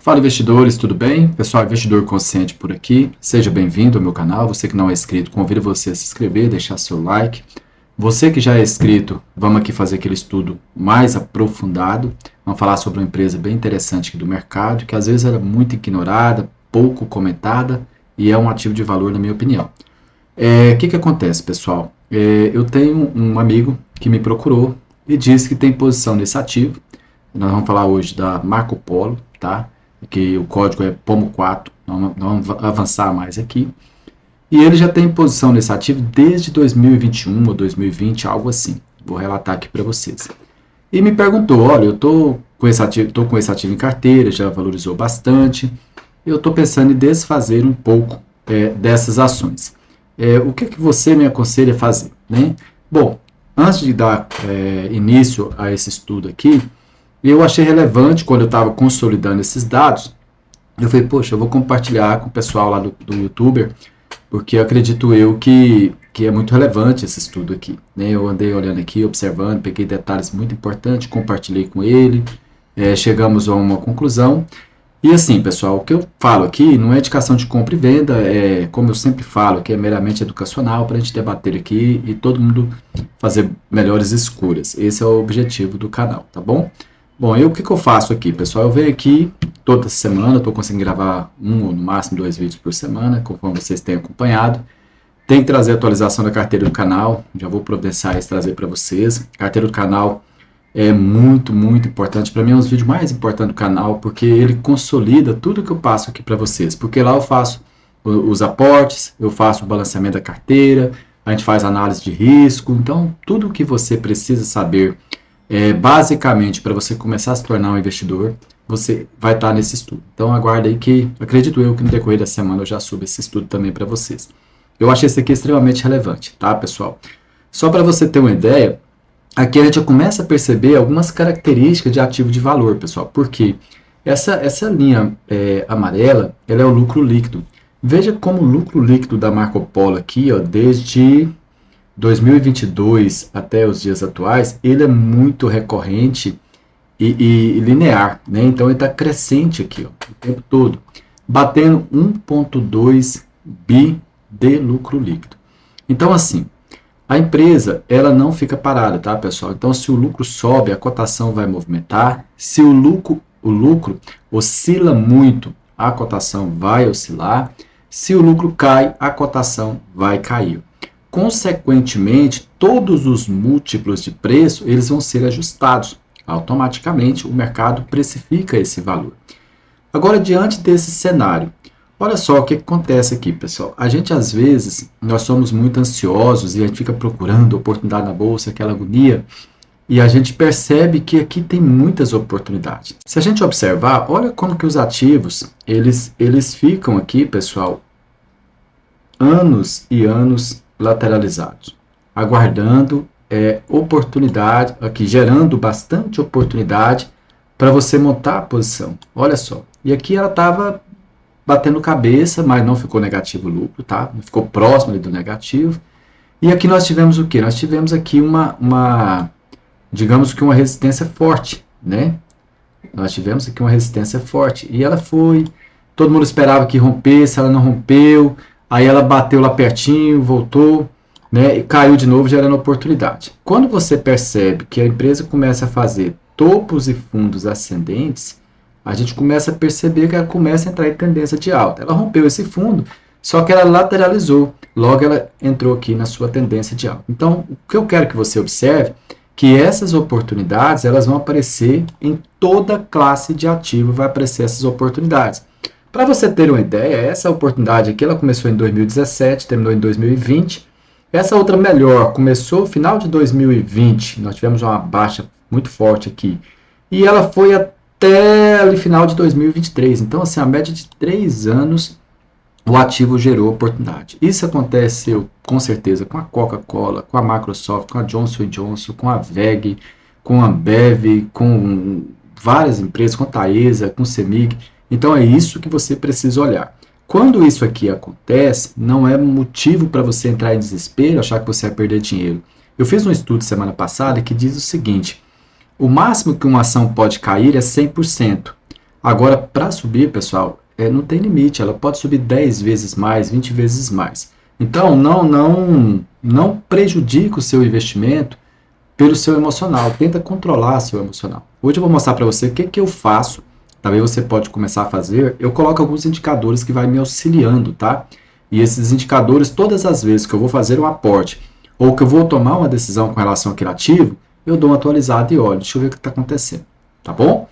Fala investidores, tudo bem? Pessoal, investidor consciente por aqui. Seja bem-vindo ao meu canal. Você que não é inscrito, convido você a se inscrever, deixar seu like. Você que já é inscrito, vamos aqui fazer aquele estudo mais aprofundado. Vamos falar sobre uma empresa bem interessante aqui do mercado, que às vezes era muito ignorada, pouco comentada e é um ativo de valor na minha opinião. O que acontece, pessoal? Eu tenho um amigo que me procurou e disse que tem posição nesse ativo. Nós vamos falar hoje da Marco Polo, tá? Que o código é POMO4, não vamos avançar mais aqui. E ele já tem posição nesse ativo desde 2021 ou 2020, algo assim. Vou relatar aqui para vocês. E me perguntou, olha, eu estou com esse ativo em carteira, já valorizou bastante, eu estou pensando em desfazer um pouco dessas ações. O que você me aconselha a fazer, né? Bom, antes de dar início a esse estudo aqui, eu achei relevante, quando eu estava consolidando esses dados, eu falei, poxa, eu vou compartilhar com o pessoal lá do YouTuber, porque acredito eu que é muito relevante esse estudo aqui, né? Eu andei olhando aqui, observando, peguei detalhes muito importantes, compartilhei com ele, chegamos a uma conclusão. E assim, pessoal, o que eu falo aqui não é indicação de compra e venda, como eu sempre falo, que é meramente educacional para a gente debater aqui e todo mundo fazer melhores escolhas. Esse é o objetivo do canal, tá bom? Bom, o que eu faço aqui, pessoal? Eu venho aqui toda semana, estou conseguindo gravar um ou no máximo 2 vídeos por semana, conforme vocês têm acompanhado. Tem que trazer atualização da carteira do canal, já vou providenciar isso, trazer para vocês. A carteira do canal é muito, muito importante. Para mim é um dos vídeos mais importantes do canal, porque ele consolida tudo que eu passo aqui para vocês. Porque lá eu faço os aportes, eu faço o balanceamento da carteira, a gente faz análise de risco. Então, tudo o que você precisa saber, basicamente, para você começar a se tornar um investidor, você vai estar nesse estudo. Então, aguarde aí que, acredito eu, que no decorrer da semana eu já subo esse estudo também para vocês. Eu achei esse aqui extremamente relevante, tá, pessoal? Só para você ter uma ideia, aqui a gente já começa a perceber algumas características de ativo de valor, pessoal. Porque essa linha amarela, ela é o lucro líquido. Veja como o lucro líquido da Marco Polo aqui, ó, desde 2022 até os dias atuais, ele é muito recorrente e linear, né? Então ele está crescente aqui, ó, o tempo todo, batendo 1,2 bi de lucro líquido. Então, assim, a empresa, ela não fica parada, tá, pessoal? Então, se o lucro sobe, a cotação vai movimentar. Se o lucro oscila muito, a cotação vai oscilar. Se o lucro cai, a cotação vai cair. Consequentemente, todos os múltiplos de preço, eles vão ser ajustados. Automaticamente, o mercado precifica esse valor. Agora, diante desse cenário, olha só o que acontece aqui, pessoal. A gente, às vezes, nós somos muito ansiosos e a gente fica procurando oportunidade na bolsa, aquela agonia, e a gente percebe que aqui tem muitas oportunidades. Se a gente observar, olha como que os ativos, eles ficam aqui, pessoal, anos e anos lateralizados, aguardando oportunidade, aqui gerando bastante oportunidade para você montar a posição. Olha só, e aqui ela estava batendo cabeça, mas não ficou negativo o lucro, tá? Não ficou próximo ali do negativo. E aqui nós tivemos o quê? Nós tivemos aqui digamos que uma resistência forte, né? Nós tivemos aqui uma resistência forte e ela foi, todo mundo esperava que rompesse, ela não rompeu, aí ela bateu lá pertinho, voltou, né? E caiu de novo, gerando oportunidade. Quando você percebe que a empresa começa a fazer topos e fundos ascendentes, a gente começa a perceber que ela começa a entrar em tendência de alta. Ela rompeu esse fundo, só que ela lateralizou, logo ela entrou aqui na sua tendência de alta. Então, o que eu quero que você observe, que essas oportunidades, elas vão aparecer em toda classe de ativo, vai aparecer essas oportunidades. Para você ter uma ideia, essa oportunidade aqui, ela começou em 2017, terminou em 2020. Essa outra melhor, começou no final de 2020, nós tivemos uma baixa muito forte aqui, e ela foi até o final de 2023. Então, assim, a média de 3 anos, o ativo gerou oportunidade. Isso aconteceu, com certeza, com a Coca-Cola, com a Microsoft, com a Johnson Johnson, com a WEG, com a Ambev, com várias empresas, com a Taesa, com o CEMIG. Então, é isso que você precisa olhar. Quando isso aqui acontece, não é motivo para você entrar em desespero, achar que você vai perder dinheiro. Eu fiz um estudo semana passada que diz o seguinte: o máximo que uma ação pode cair é 100%. Agora, para subir, pessoal, não tem limite, ela pode subir 10 vezes mais, 20 vezes mais. Então, não prejudique o seu investimento pelo seu emocional, tenta controlar seu emocional. Hoje eu vou mostrar para você o que eu faço, também você pode começar a fazer. Eu coloco alguns indicadores que vai me auxiliando, tá? E esses indicadores, todas as vezes que eu vou fazer um aporte ou que eu vou tomar uma decisão com relação àquele ativo, eu dou uma atualizada e olho, deixa eu ver o que está acontecendo, tá bom?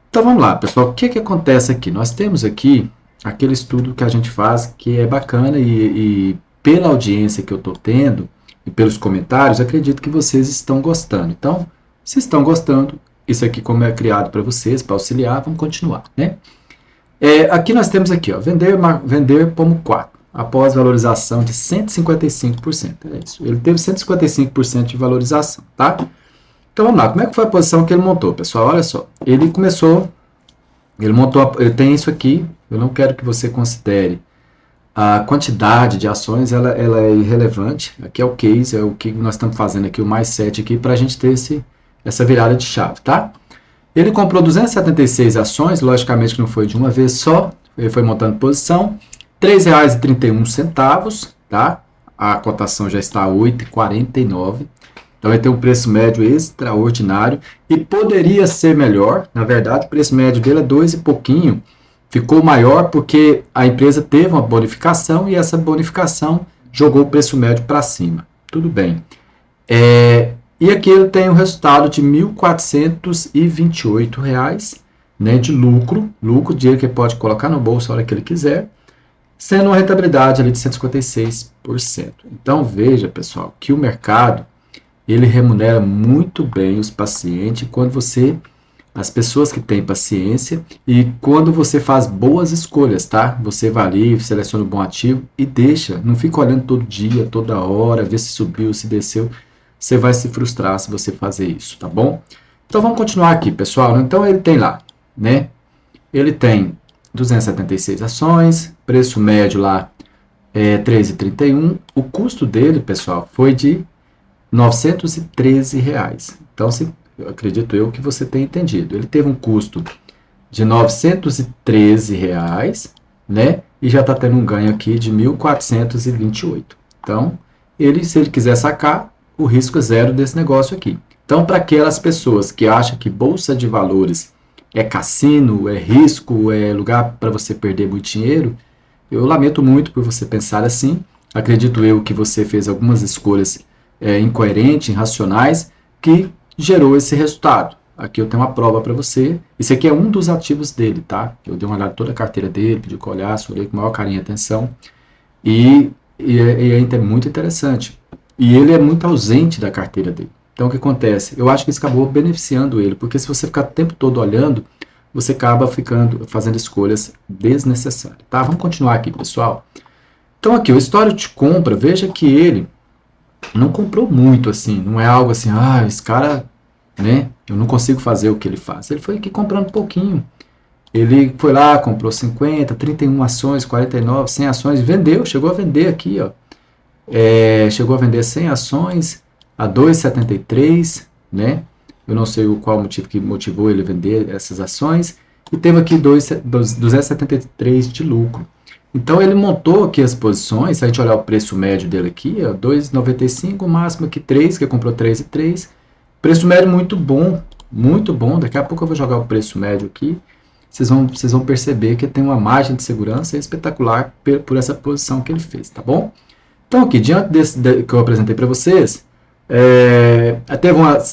Então vamos lá, pessoal, o que acontece aqui? Nós temos aqui aquele estudo que a gente faz que é bacana e pela audiência que eu estou tendo e pelos comentários, acredito que vocês estão gostando. Então, se estão gostando, isso aqui como é criado para vocês, para auxiliar, vamos continuar, né? Aqui nós temos aqui, ó, vender como 4, após valorização de 155%. É isso, ele teve 155% de valorização, tá? Então vamos lá, como é que foi a posição que ele montou, pessoal? Olha só, ele montou, ele tem isso aqui, eu não quero que você considere a quantidade de ações, ela é irrelevante, aqui é o case, é o que nós estamos fazendo aqui, o mais 7 aqui, para a gente ter essa virada de chave, tá? Ele comprou 276 ações, logicamente que não foi de uma vez só, ele foi montando posição, R$ 3,31, tá? A cotação já está a 8,49. Então, ele tem um preço médio extraordinário e poderia ser melhor. Na verdade, o preço médio dele é 2 e pouquinho. Ficou maior porque a empresa teve uma bonificação e essa bonificação jogou o preço médio para cima. Tudo bem. E aqui ele tem um resultado de R$ 1.428, né, de lucro, dinheiro que ele pode colocar no bolso a hora que ele quiser, sendo uma rentabilidade ali de 156%. Então, veja, pessoal, que o mercado ele remunera muito bem os pacientes quando as pessoas que têm paciência e quando você faz boas escolhas, tá? Você vai ali, seleciona um bom ativo e deixa, não fica olhando todo dia, toda hora, ver se subiu, se desceu, você vai se frustrar se você fazer isso, tá bom? Então vamos continuar aqui, pessoal. Então ele tem lá, né? Ele tem 276 ações, preço médio lá é 3,31. O custo dele, pessoal, foi de R$ 913. Então, eu acredito eu que você tenha entendido. Ele teve um custo de R$ 913, né? E já está tendo um ganho aqui de 1.428. Então, se ele quiser sacar, o risco é zero desse negócio aqui. Então, para aquelas pessoas que acham que bolsa de valores é cassino, é risco, é lugar para você perder muito dinheiro, eu lamento muito por você pensar assim. Acredito eu que você fez algumas escolhas incoerentes, irracionais, que gerou esse resultado. Aqui eu tenho uma prova para você. Esse aqui é um dos ativos dele, tá? Eu dei uma olhada em toda a carteira dele, pedi que eu olhasse, olhei com maior carinho e atenção. E é muito interessante. E ele é muito ausente da carteira dele. Então, o que acontece? Eu acho que isso acabou beneficiando ele, porque se você ficar o tempo todo olhando, você acaba fazendo escolhas desnecessárias, tá? Vamos continuar aqui, pessoal. Então, aqui, o histórico de compra, veja que ele não comprou muito, assim, não é algo assim, esse cara, né, eu não consigo fazer o que ele faz. Ele foi aqui comprando um pouquinho. Ele foi lá, comprou 50, 31 ações, 49, 100 ações, vendeu, chegou a vender aqui, ó. Chegou a vender 100 ações a 2,73, né? Eu não sei qual motivo que motivou ele a vender essas ações. E teve aqui 273 de lucro. Então, ele montou aqui as posições. Se a gente olhar o preço médio dele aqui, 2,95, o máximo aqui 3, que comprou 3,3. Preço médio muito bom, muito bom. Daqui a pouco eu vou jogar o preço médio aqui. Vocês vão perceber que tem uma margem de segurança espetacular por essa posição que ele fez, tá bom? Então, aqui, diante que eu apresentei para vocês,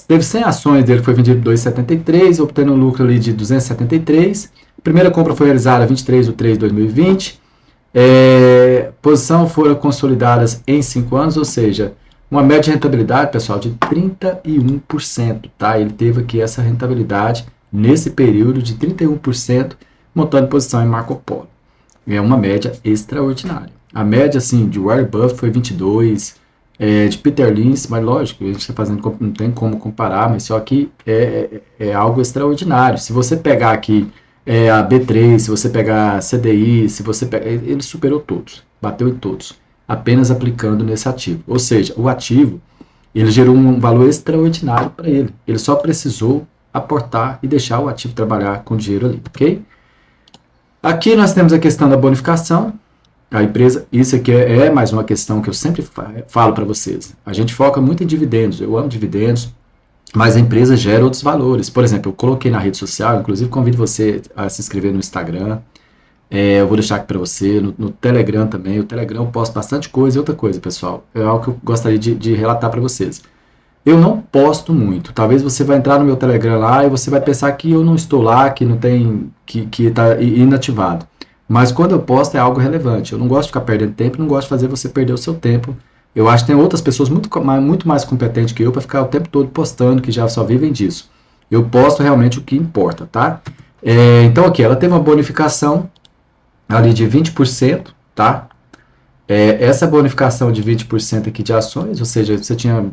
teve 100 ações dele que foi vendido 2,73, obtendo um lucro ali de 273. A primeira compra foi realizada 23 de 3 de 2020. Posição foram consolidadas em 5 anos, ou seja, uma média de rentabilidade, pessoal, de 31%, tá? Ele teve aqui essa rentabilidade nesse período de 31%, montando posição em Marco Polo. É uma média extraordinária. A média, assim, de Warren Buffett foi 22, de Peter Lynch, mas lógico, a gente está fazendo, não tem como comparar, mas só que é algo extraordinário. Se você pegar aqui a B3, se você pegar a CDI, se você pegar, ele superou todos, bateu em todos, apenas aplicando nesse ativo. Ou seja, o ativo, ele gerou um valor extraordinário para ele. Ele só precisou aportar e deixar o ativo trabalhar com dinheiro ali, ok? Aqui nós temos a questão da bonificação. A empresa, isso aqui é mais uma questão que eu sempre falo para vocês. A gente foca muito em dividendos, eu amo dividendos, mas a empresa gera outros valores. Por exemplo, eu coloquei na rede social, inclusive convido você a se inscrever no Instagram, eu vou deixar aqui para você, no Telegram também. O Telegram eu posto bastante coisa. E outra coisa, pessoal, é algo que eu gostaria de relatar para vocês. Eu não posto muito. Talvez você vai entrar no meu Telegram lá e você vai pensar que eu não estou lá, que não tem, que está inativado. Mas quando eu posto é algo relevante. Eu não gosto de ficar perdendo tempo, não gosto de fazer você perder o seu tempo. Eu acho que tem outras pessoas muito mais competentes que eu para ficar o tempo todo postando, que já só vivem disso. Eu posto realmente o que importa, tá? Então aqui, ela teve uma bonificação ali de 20%, tá? Essa bonificação de 20% aqui de ações, ou seja, você tinha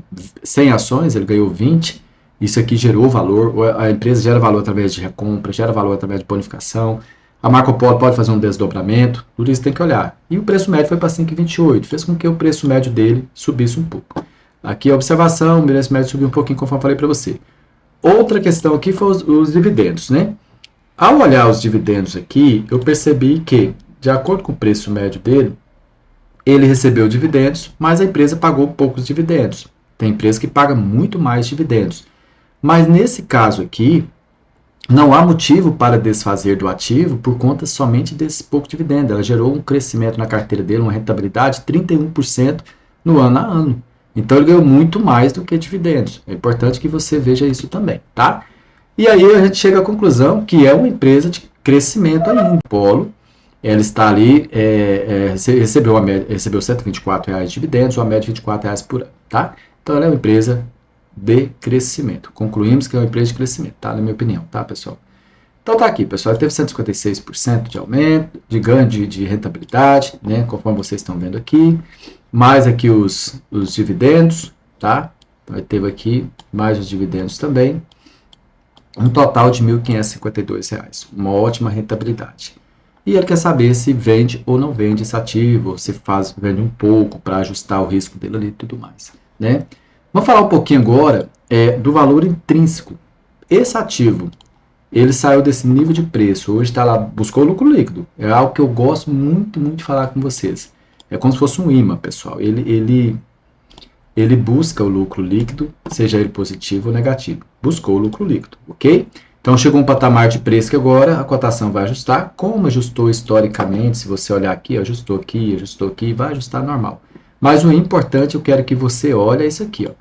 100 ações, ele ganhou 20, isso aqui gerou valor, a empresa gera valor através de recompra, gera valor através de bonificação, a Marco Polo pode fazer um desdobramento, tudo isso tem que olhar. E o preço médio foi para 5,28, fez com que o preço médio dele subisse um pouco. Aqui a observação, o preço médio subiu um pouquinho, conforme eu falei para você. Outra questão aqui foi os dividendos, né? Ao olhar os dividendos aqui, eu percebi que, de acordo com o preço médio dele, ele recebeu dividendos, mas a empresa pagou poucos dividendos. Tem empresa que paga muito mais dividendos. Mas nesse caso aqui, não há motivo para desfazer do ativo por conta somente desse pouco dividendo. Ela gerou um crescimento na carteira dele, uma rentabilidade de 31% no ano a ano. Então ele ganhou muito mais do que dividendos. É importante que você veja isso também, tá? E aí a gente chega à conclusão que é uma empresa de crescimento ainda. Polo, ela está ali, recebeu R$ 124 de dividendos, uma média de R$ 24 por ano, tá? Então ela é uma empresa de crescimento. Concluímos que é uma empresa de crescimento, tá? Na minha opinião, tá, pessoal? Então tá aqui, pessoal. Ela teve 156% de aumento, de ganho de rentabilidade, né? Conforme vocês estão vendo aqui. Mais aqui os dividendos, tá? Então, teve aqui mais os dividendos também. Um total de R$ 1.552. Uma ótima rentabilidade. E ele quer saber se vende ou não vende esse ativo, ou se vende um pouco para ajustar o risco dele ali e tudo mais, né? Vamos falar um pouquinho agora do valor intrínseco. Esse ativo, ele saiu desse nível de preço, hoje está lá, buscou lucro líquido. É algo que eu gosto muito, muito de falar com vocês. É como se fosse um imã, pessoal. Ele busca o lucro líquido, seja ele positivo ou negativo. Buscou o lucro líquido, ok? Então chegou um patamar de preço que agora a cotação vai ajustar. Como ajustou historicamente, se você olhar aqui, ajustou aqui, vai ajustar normal. Mas o importante, eu quero que você olhe isso aqui, ó.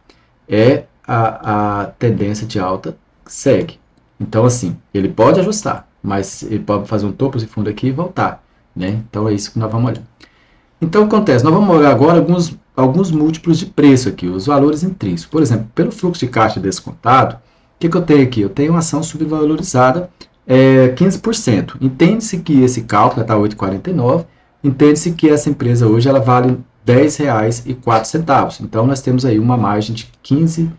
A tendência de alta segue. Então, assim, ele pode ajustar, mas ele pode fazer um topo de fundo aqui e voltar, né? Então, é isso que nós vamos olhar. Então, o que acontece? Nós vamos olhar agora alguns múltiplos de preço aqui, os valores intrínsecos. Por exemplo, pelo fluxo de caixa descontado, o que eu tenho aqui? Eu tenho uma ação subvalorizada 15%. Entende-se que esse cálculo está 8,49. Entende-se que essa empresa hoje ela vale R$ 10,04. Então, nós temos aí uma margem de 15%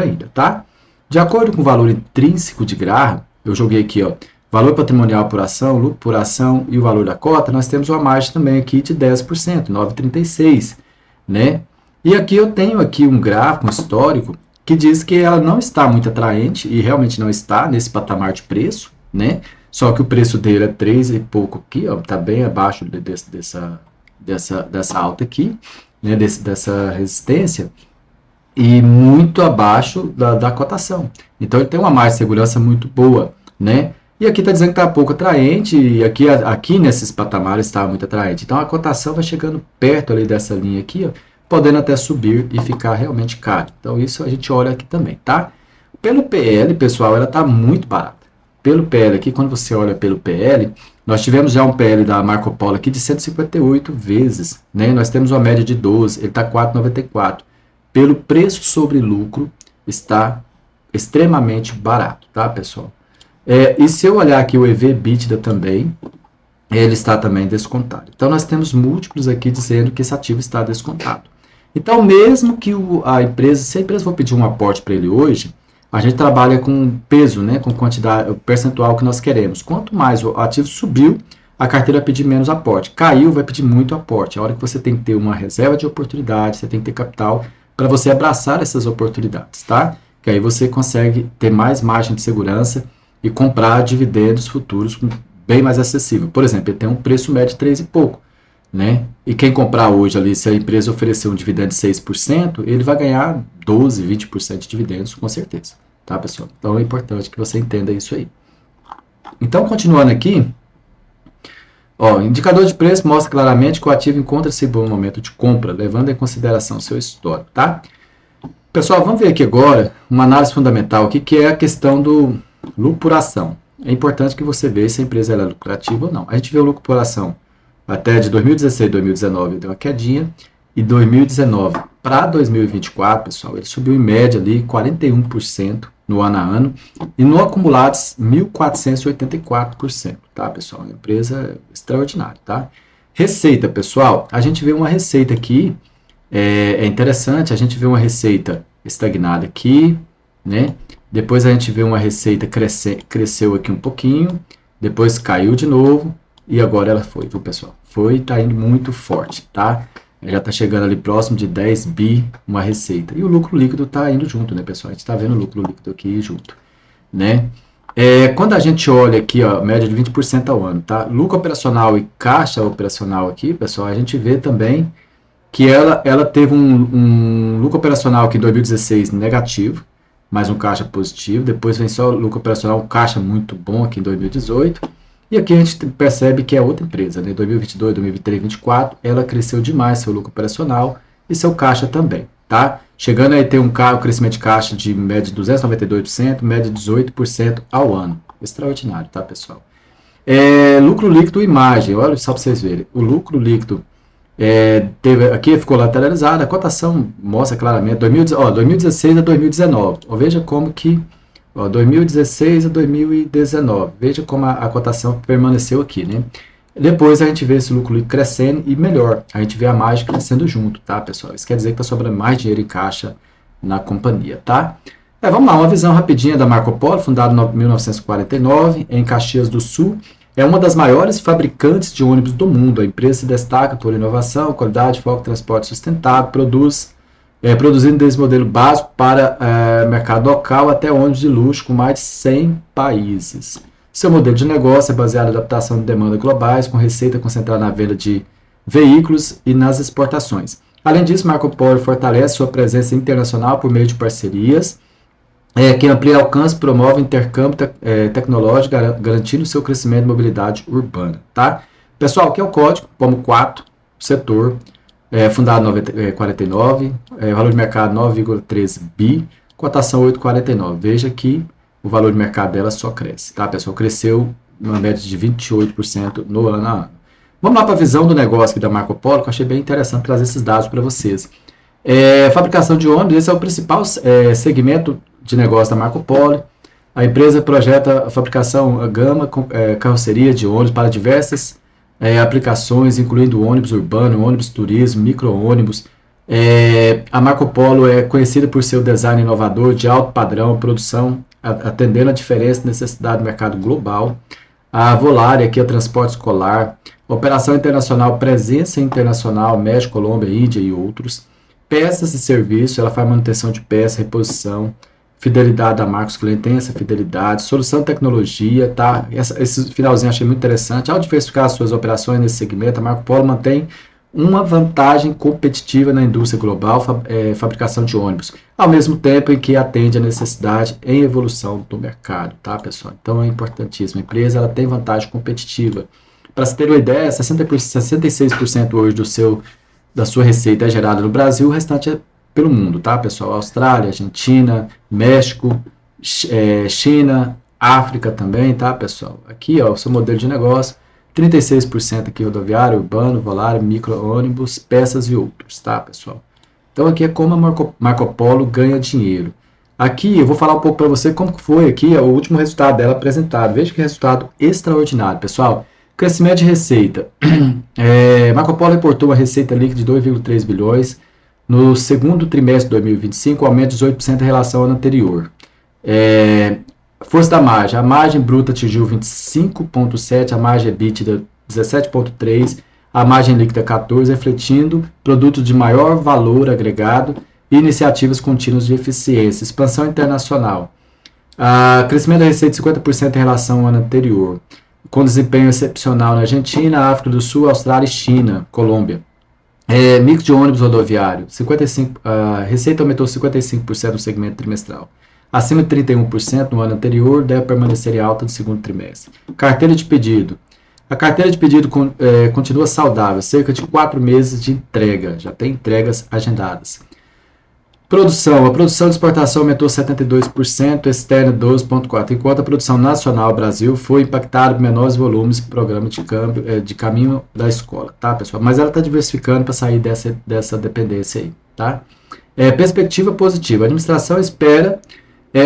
ainda, tá? De acordo com o valor intrínseco de Graham, eu joguei aqui, ó, valor patrimonial por ação, lucro por ação e o valor da cota, nós temos uma margem também aqui de 10%, 9,36, né? E aqui eu tenho aqui um gráfico histórico que diz que ela não está muito atraente, e realmente não está nesse patamar de preço, né? Só que o preço dele é 3 e pouco aqui, ó, tá bem abaixo dessa alta aqui, né? Dessa resistência, e muito abaixo da cotação. Então ele tem uma margem de segurança muito boa, né? E aqui está dizendo que está pouco atraente, e aqui nesses patamares está muito atraente. Então a cotação vai chegando perto ali dessa linha aqui, ó, podendo até subir e ficar realmente caro. Então isso a gente olha aqui também, tá? Pelo PL, pessoal, ela está muito barata. Pelo PL aqui, quando você olha pelo PL, nós tivemos já um PL da Marco Polo aqui de 158 vezes, né? Nós temos uma média de 12, ele está 4,94. Pelo preço sobre lucro, está extremamente barato, tá, pessoal? E se eu olhar aqui o EV/EBITDA também, ele está também descontado. Então, nós temos múltiplos aqui dizendo que esse ativo está descontado. Então, mesmo que a empresa, se a empresa for pedir um aporte para ele hoje, a gente trabalha com peso, né, com quantidade, o percentual que nós queremos. Quanto mais o ativo subiu, a carteira vai pedir menos aporte. Caiu, vai pedir muito aporte. A hora que você tem que ter uma reserva de oportunidade, você tem que ter capital para você abraçar essas oportunidades, tá? que aí você consegue ter mais margem de segurança e comprar dividendos futuros bem mais acessível. Por exemplo, ele tem um preço médio de 3 e pouco, né? E quem comprar hoje ali, se a empresa oferecer um dividendo de 6%, ele vai ganhar 12, 20% de dividendos, com certeza, tá, pessoal? Então é importante que você entenda isso aí. Então, continuando aqui, ó, indicador de preço mostra claramente que o ativo encontra-se em bom momento de compra, levando em consideração seu histórico, tá? Pessoal, vamos ver aqui agora uma análise fundamental aqui, que é a questão do lucro por ação. É importante que você veja se a empresa é lucrativa ou não. A gente vê o lucro por ação até de 2016 a 2019 deu uma quedinha, e 2019 para 2024, pessoal, ele subiu em média ali 41% no ano a ano, e no acumulado 1.484%, tá, pessoal? Uma empresa extraordinária, tá? Receita, pessoal, a gente vê uma receita aqui, é interessante, a gente vê uma receita estagnada aqui, né? Depois a gente vê uma receita cresceu aqui um pouquinho, depois caiu de novo, e agora ela foi, viu, pessoal? Tá indo muito forte, tá? Já tá chegando ali próximo de 10 bi uma receita. E o lucro líquido tá indo junto, né, pessoal? A gente tá vendo o lucro líquido aqui junto, né? Quando a gente olha aqui, ó, média de 20% ao ano, tá? Lucro operacional e caixa operacional aqui, pessoal, a gente vê também que ela teve um lucro operacional aqui em 2016 negativo, mais um caixa positivo, depois vem só o lucro operacional, um caixa muito bom aqui em 2018, e aqui a gente percebe que é outra empresa, né? 2022, 2023, 2024, ela cresceu demais seu lucro operacional e seu caixa também, tá? Chegando aí a ter um crescimento de caixa de média de 292%, média de 18% ao ano. Extraordinário, tá, pessoal? Lucro líquido e margem, olha só para vocês verem. O lucro líquido aqui ficou lateralizado, a cotação mostra claramente 2016 a 2019. Veja como que 2016 a 2019, veja como a cotação permaneceu aqui, né? Depois a gente vê esse lucro líquido crescendo e melhor, a gente vê a margem crescendo junto, tá, pessoal? Isso quer dizer que está sobrando mais dinheiro em caixa na companhia, tá? Vamos lá, uma visão rapidinha da Marco Polo, fundada em 1949, em Caxias do Sul. É uma das maiores fabricantes de ônibus do mundo. A empresa se destaca por inovação, qualidade, foco, transporte sustentável, produzindo desde modelo básico para mercado local até ônibus de luxo com mais de 100 países. Seu modelo de negócio é baseado em adaptação de demandas globais, com receita concentrada na venda de veículos e nas exportações. Além disso, Marco Polo fortalece sua presença internacional por meio de parcerias, que amplia alcance, promove intercâmbio tecnológico, garantindo seu crescimento de mobilidade urbana. Tá? Pessoal, aqui é o código, POMO 4, setor, fundado em 1949, valor de mercado 9,13 bi, cotação 8,49. Veja que o valor de mercado dela só cresce, tá, pessoal? Cresceu numa média de 28% no ano a ano. Vamos lá para a visão do negócio aqui da Marco Polo, que eu achei bem interessante trazer esses dados para vocês. Fabricação de ônibus, esse é o principal segmento de negócio da Marco Polo. A empresa projeta a fabricação gama, carroceria de ônibus para diversas aplicações, incluindo ônibus urbano, ônibus turismo, micro-ônibus. A Marco Polo é conhecida por seu design inovador, de alto padrão, produção, atendendo a diferença e necessidade do mercado global. A Volare, aqui é transporte escolar, operação internacional, presença internacional, México, Colômbia, Índia e outros. Peças e serviços, ela faz manutenção de peças, reposição, fidelidade da marca, os clientes têm essa fidelidade, solução de tecnologia, tá? Esse finalzinho achei muito interessante. Ao diversificar as suas operações nesse segmento, a Marco Polo mantém uma vantagem competitiva na indústria global, fabricação de ônibus, ao mesmo tempo em que atende a necessidade em evolução do mercado, tá, pessoal? Então é importantíssimo. A empresa ela tem vantagem competitiva. Para se ter uma ideia, 66% hoje da sua receita é gerada no Brasil, o restante é pelo mundo, tá, pessoal? Austrália, Argentina, México, China, África também, tá, pessoal? Aqui, ó, o seu modelo de negócio, 36% aqui rodoviário, urbano, Volare, micro-ônibus, peças e outros, tá, pessoal? Então aqui é como a Marco Polo ganha dinheiro. Aqui eu vou falar um pouco para você como foi aqui o último resultado dela apresentado. Veja que resultado extraordinário, pessoal. Crescimento de receita. Marco Polo reportou uma receita líquida de 2,3 bilhões no segundo trimestre de 2025, aumento de 18% em relação ao ano anterior. Força da margem. A margem bruta atingiu 25,7%, a margem EBITDA 17,3%, a margem líquida 14%, refletindo produtos de maior valor agregado e iniciativas contínuas de eficiência. Expansão internacional. Crescimento da receita de 50% em relação ao ano anterior, com desempenho excepcional na Argentina, África do Sul, Austrália, China, Colômbia. Mix de ônibus rodoviário, 55, receita aumentou 55% no segmento trimestral, acima de 31% no ano anterior, deve permanecer em alta no segundo trimestre. Carteira de pedido. A carteira de pedido continua saudável, cerca de 4 meses de entrega, já tem entregas agendadas. Produção. A produção de exportação aumentou 72%, externa 12,4%, enquanto a produção nacional Brasil foi impactada por menores volumes do programa de caminho da escola, tá, pessoal? Mas ela está diversificando para sair dessa dependência aí, tá? Perspectiva positiva. A administração espera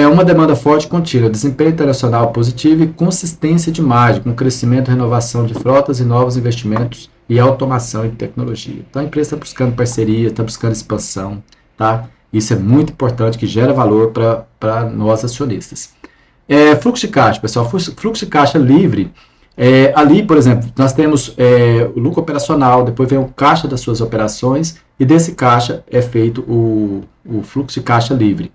uma demanda forte e contínua, desempenho internacional positivo e consistência de margem, com crescimento e renovação de frotas e novos investimentos e automação e tecnologia. Então a empresa está buscando parceria, está buscando expansão, tá? Isso é muito importante, que gera valor para nós acionistas. Fluxo de caixa, pessoal. Fluxo de caixa livre. Ali, por exemplo, nós temos o lucro operacional, depois vem o caixa das suas operações, e desse caixa é feito o fluxo de caixa livre.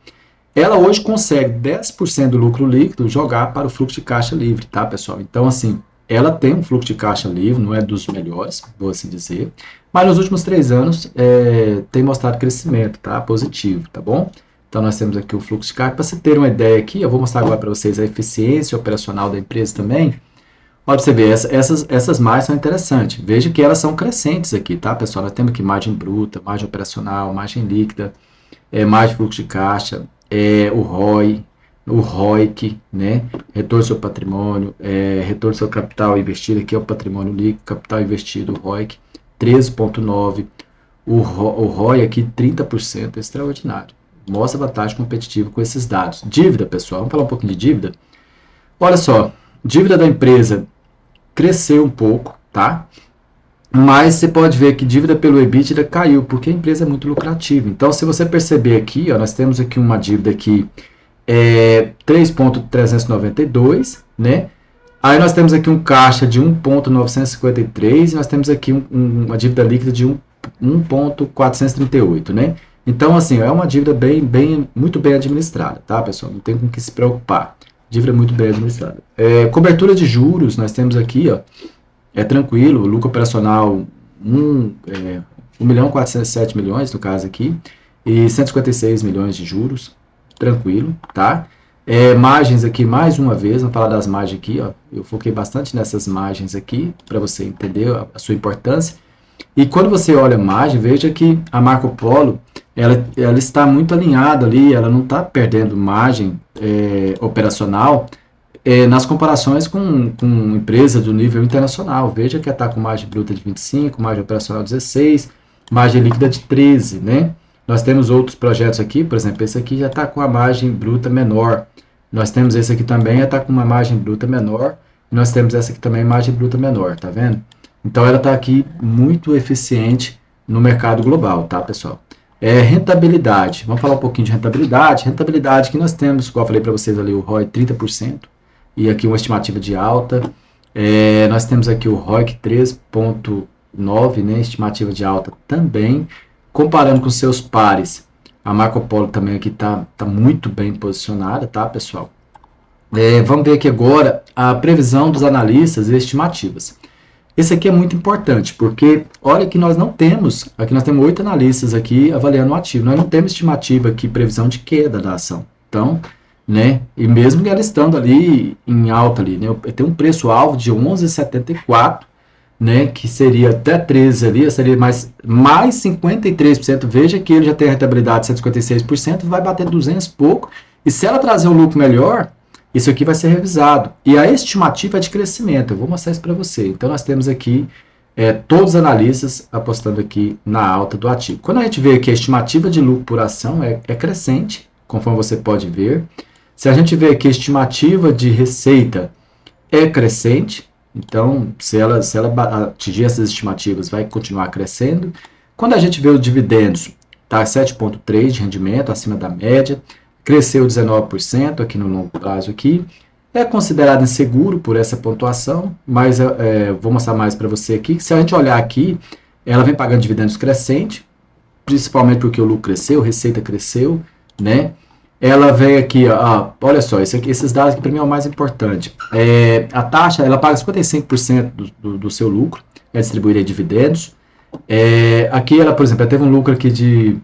Ela hoje consegue 10% do lucro líquido jogar para o fluxo de caixa livre, tá, pessoal? Então, assim, ela tem um fluxo de caixa livre, não é dos melhores, vou assim dizer, mas nos últimos 3 anos tem mostrado crescimento, tá? Positivo, tá bom? Então nós temos aqui o fluxo de caixa. Para você ter uma ideia aqui, eu vou mostrar agora para vocês a eficiência operacional da empresa também. Olha para você ver, essas margens são interessantes. Veja que elas são crescentes aqui, tá, pessoal? Nós temos aqui margem bruta, margem operacional, margem líquida, margem de fluxo de caixa, o ROI, o ROIC, né? Retorno sobre patrimônio, retorno sobre capital investido, aqui é o patrimônio líquido, capital investido, o ROIC, 13,9%, o ROI aqui 30%, extraordinário. Mostra vantagem competitiva com esses dados. Dívida, pessoal, vamos falar um pouquinho de dívida? Olha só, dívida da empresa cresceu um pouco, tá? Mas você pode ver que dívida pelo EBITDA caiu, porque a empresa é muito lucrativa. Então, se você perceber aqui, ó, nós temos aqui uma dívida aqui, 3,392, né? Aí nós temos aqui um caixa de 1,953 e nós temos aqui uma dívida líquida de 1,438, né? Então, assim, é uma dívida muito bem administrada, tá, pessoal? Não tem com que se preocupar. Dívida muito bem administrada. Cobertura de juros, nós temos aqui, ó, tranquilo, lucro operacional 1.407 milhões, no caso aqui, e 156 milhões de juros, tranquilo, tá? Margens aqui, mais uma vez, vamos falar das margens aqui, ó, eu foquei bastante nessas margens aqui, para você entender a sua importância. E quando você olha a margem, veja que a Marco Polo, ela está muito alinhada ali, ela não está perdendo margem operacional nas comparações com empresas do nível internacional. Veja que ela está com margem bruta de 25, margem operacional 16, margem líquida de 13, né? Nós temos outros projetos aqui, por exemplo, esse aqui já está com a margem bruta menor. Nós temos esse aqui também, já está com uma margem bruta menor. E nós temos essa aqui também, margem bruta menor, tá vendo? Então, ela está aqui muito eficiente no mercado global, tá, pessoal? Rentabilidade. Vamos falar um pouquinho de rentabilidade. Rentabilidade que nós temos, como eu falei para vocês ali, o ROI 30%. E aqui uma estimativa de alta. Nós temos aqui o ROIC 3,9, né? Estimativa de alta também. Comparando com seus pares, a Marco Polo também aqui está muito bem posicionada, tá, pessoal? Vamos ver aqui agora a previsão dos analistas e estimativas. Esse aqui é muito importante, porque olha que nós não temos, aqui nós temos 8 analistas aqui avaliando o ativo, nós não temos estimativa aqui, previsão de queda da ação. Então, né, e mesmo ela estando ali em alta ali, né, tem um preço-alvo de 11,74, né, que seria até 13 ali, seria mais 53%, veja que ele já tem a rentabilidade de 156%, vai bater 200 e pouco, e se ela trazer um lucro melhor, isso aqui vai ser revisado. E a estimativa é de crescimento, eu vou mostrar isso para você. Então, nós temos aqui todos os analistas apostando aqui na alta do ativo. Quando a gente vê que a estimativa de lucro por ação é crescente, conforme você pode ver. Se a gente vê que a estimativa de receita é crescente, então, se ela atingir essas estimativas, vai continuar crescendo. Quando a gente vê os dividendos, tá 7,3% de rendimento, acima da média, cresceu 19% aqui no longo prazo aqui. É considerado inseguro por essa pontuação, mas vou mostrar mais para você aqui. Se a gente olhar aqui, ela vem pagando dividendos crescente, principalmente porque o lucro cresceu, a receita cresceu, né? Ela veio aqui, ó, olha só, esses dados aqui para mim é o mais importante. A taxa, ela paga 55% do seu lucro, é distribuída em dividendos. Aqui ela, por exemplo, ela teve um lucro aqui de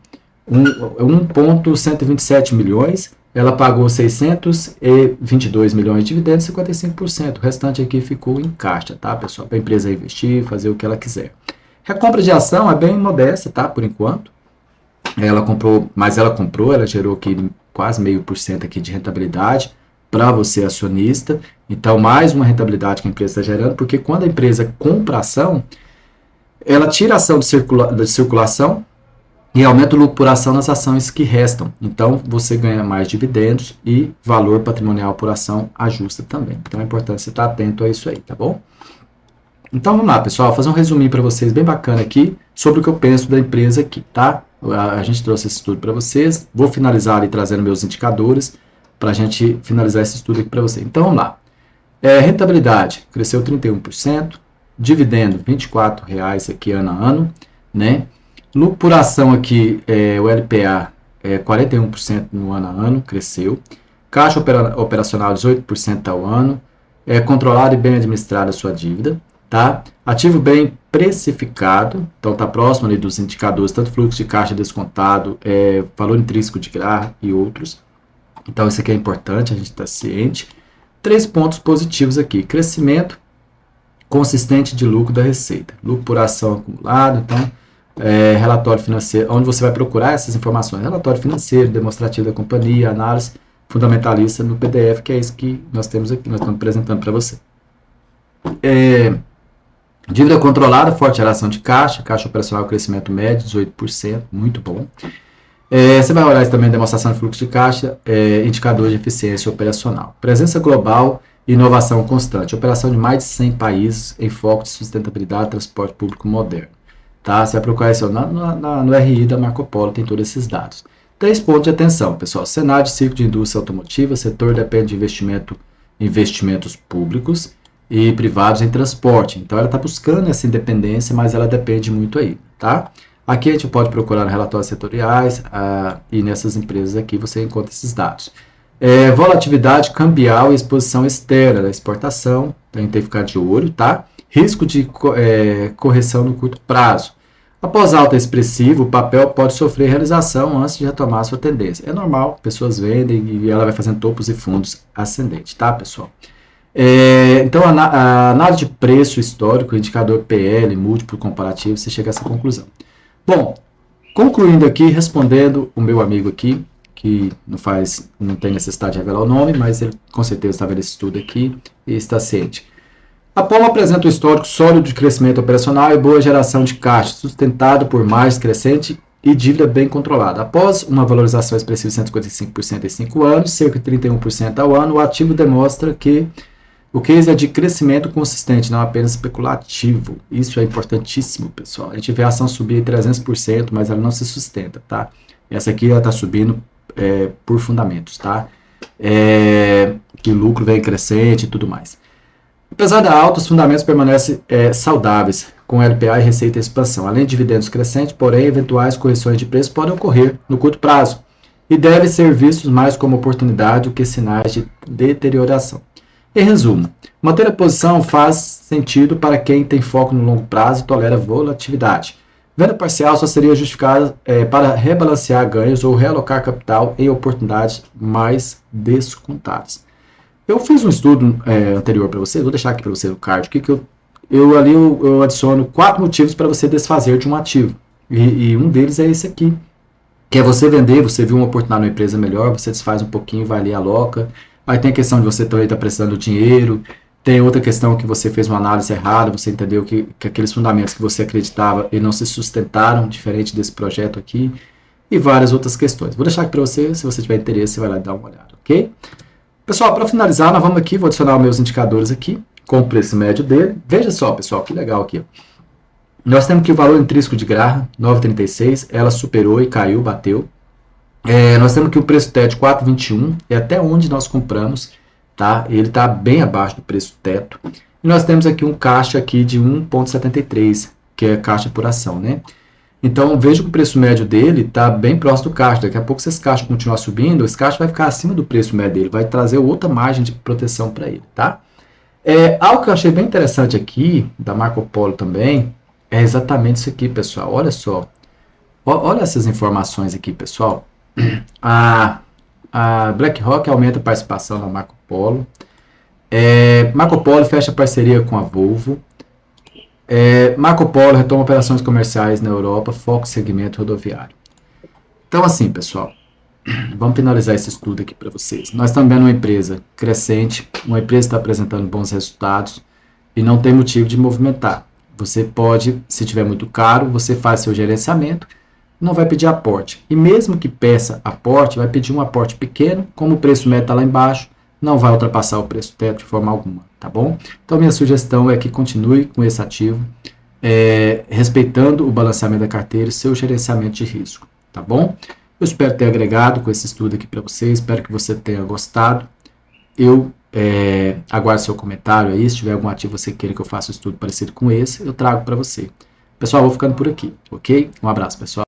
1,127 milhões, ela pagou 622 milhões de dividendos, 55%. O restante aqui ficou em caixa, tá, pessoal? Para a empresa investir, fazer o que ela quiser. Recompra de ação é bem modesta, tá, por enquanto. Ela comprou, ela gerou aqui quase 0,5% aqui de rentabilidade para você acionista. Então, mais uma rentabilidade que a empresa está gerando, porque quando a empresa compra ação, ela tira a ação de circulação e aumenta o lucro por ação nas ações que restam. Então, você ganha mais dividendos e valor patrimonial por ação ajusta também. Então, é importante você estar atento a isso aí, tá bom? Então, vamos lá, pessoal, vou fazer um resuminho para vocês bem bacana aqui sobre o que eu penso da empresa aqui, tá? A gente trouxe esse estudo para vocês. Vou finalizar ali trazendo meus indicadores para a gente finalizar esse estudo aqui para vocês. Então, vamos lá. Rentabilidade cresceu 31%, dividendo R$ 24,00 aqui ano a ano, né? Lucro por ação aqui, o LPA, 41% no ano a ano, cresceu. Caixa operacional 18% ao ano. Controlado e bem administrada a sua dívida. Tá? Ativo bem precificado, então está próximo ali dos indicadores, tanto fluxo de caixa descontado, valor intrínseco de GRAR e outros. Então isso aqui é importante, a gente está ciente. 3 pontos positivos aqui: crescimento consistente de lucro da receita, lucro por ação acumulado, então relatório financeiro, onde você vai procurar essas informações, relatório financeiro, demonstrativo da companhia, análise fundamentalista no PDF, que é isso que nós temos aqui, nós estamos apresentando para você. Dívida controlada, forte geração de caixa operacional crescimento médio, 18%, muito bom. Você vai olhar também demonstração de fluxo de caixa, indicador de eficiência operacional. Presença global e inovação constante. Operação de mais de 100 países em foco de sustentabilidade e transporte público moderno. Tá? Você vai procurar isso no RI da Marco Polo, tem todos esses dados. 3 pontos de atenção, pessoal. Cenário de ciclo de indústria automotiva, setor depende de investimentos públicos e privados em transporte. Então, ela está buscando essa independência, mas ela depende muito aí, tá? Aqui a gente pode procurar relatórios setoriais e nessas empresas aqui você encontra esses dados. Volatilidade cambial e exposição externa da exportação, a gente tem que ficar de olho, tá? Risco de correção no curto prazo. Após alta expressiva, o papel pode sofrer realização antes de retomar a sua tendência. É normal, pessoas vendem e ela vai fazendo topos e fundos ascendentes, tá, pessoal? Então, a análise de preço histórico, indicador PL, múltiplo comparativo, você chega a essa conclusão. Bom, concluindo aqui, respondendo o meu amigo aqui, que não tem necessidade de revelar o nome, mas ele com certeza está vendo esse estudo aqui e está ciente. A Polo apresenta um histórico sólido de crescimento operacional e boa geração de caixa, sustentado por margem crescente e dívida bem controlada. Após uma valorização expressiva de 155% em 5 anos, cerca de 31% ao ano, o ativo demonstra que o case é de crescimento consistente, não apenas especulativo. Isso é importantíssimo, pessoal. A gente vê a ação subir 300%, mas ela não se sustenta, tá? Essa aqui ela está subindo por fundamentos, tá? Que o lucro vem crescente e tudo mais. Apesar da alta, os fundamentos permanecem saudáveis, com LPA e receita em expansão. Além de dividendos crescentes, porém, eventuais correções de preço podem ocorrer no curto prazo e devem ser vistos mais como oportunidade do que sinais de deterioração. Em resumo, manter a posição faz sentido para quem tem foco no longo prazo e tolera volatilidade. Venda parcial só seria justificada para rebalancear ganhos ou realocar capital em oportunidades mais descontadas. Eu fiz um estudo anterior para você, vou deixar aqui para você o card, que eu adiciono 4 motivos para você desfazer de um ativo. E um deles é esse aqui, que é você vender, você viu uma oportunidade numa empresa melhor, você desfaz um pouquinho, vai ali, aloca. Aí tem a questão de você também estar precisando do dinheiro, tem outra questão que você fez uma análise errada, você entendeu que aqueles fundamentos que você acreditava e não se sustentaram, diferente desse projeto aqui, e várias outras questões. Vou deixar aqui para você, se você tiver interesse, você vai lá e dá uma olhada, ok? Pessoal, para finalizar, nós vamos aqui, vou adicionar os meus indicadores aqui, com o preço médio dele. Veja só, pessoal, que legal aqui. Nós temos aqui o valor intrínseco de GRAR, 9,36, ela superou e caiu, bateu. Nós temos aqui o preço teto 4,21, é até onde nós compramos, tá? Ele está bem abaixo do preço teto. E nós temos aqui um caixa aqui de 1,73, que é caixa por ação, né? Então, veja que o preço médio dele está bem próximo do caixa. Daqui a pouco, se esse caixa continuar subindo, esse caixa vai ficar acima do preço médio dele, vai trazer outra margem de proteção para ele, tá? Algo que eu achei bem interessante aqui, da Marco Polo também, é exatamente isso aqui, pessoal. Olha só. Olha essas informações aqui, pessoal. A, a BlackRock aumenta a participação na Marco Polo. Marco Polo fecha parceria com a Volvo. Marco Polo retoma operações comerciais na Europa, foco em segmento rodoviário. Então, assim, pessoal, vamos finalizar esse estudo aqui para vocês. Nós estamos vendo uma empresa crescente, uma empresa que está apresentando bons resultados e não tem motivo de movimentar. Você pode, se tiver muito caro, você faz seu gerenciamento, não vai pedir aporte. E mesmo que peça aporte, vai pedir um aporte pequeno, como o preço médio está lá embaixo, não vai ultrapassar o preço teto de forma alguma, tá bom? Então, minha sugestão é que continue com esse ativo, respeitando o balanceamento da carteira e seu gerenciamento de risco, tá bom? Eu espero ter agregado com esse estudo aqui para vocês, espero que você tenha gostado. Eu aguardo seu comentário aí, se tiver algum ativo que você queira que eu faça um estudo parecido com esse, eu trago para você. Pessoal, vou ficando por aqui, ok? Um abraço, pessoal.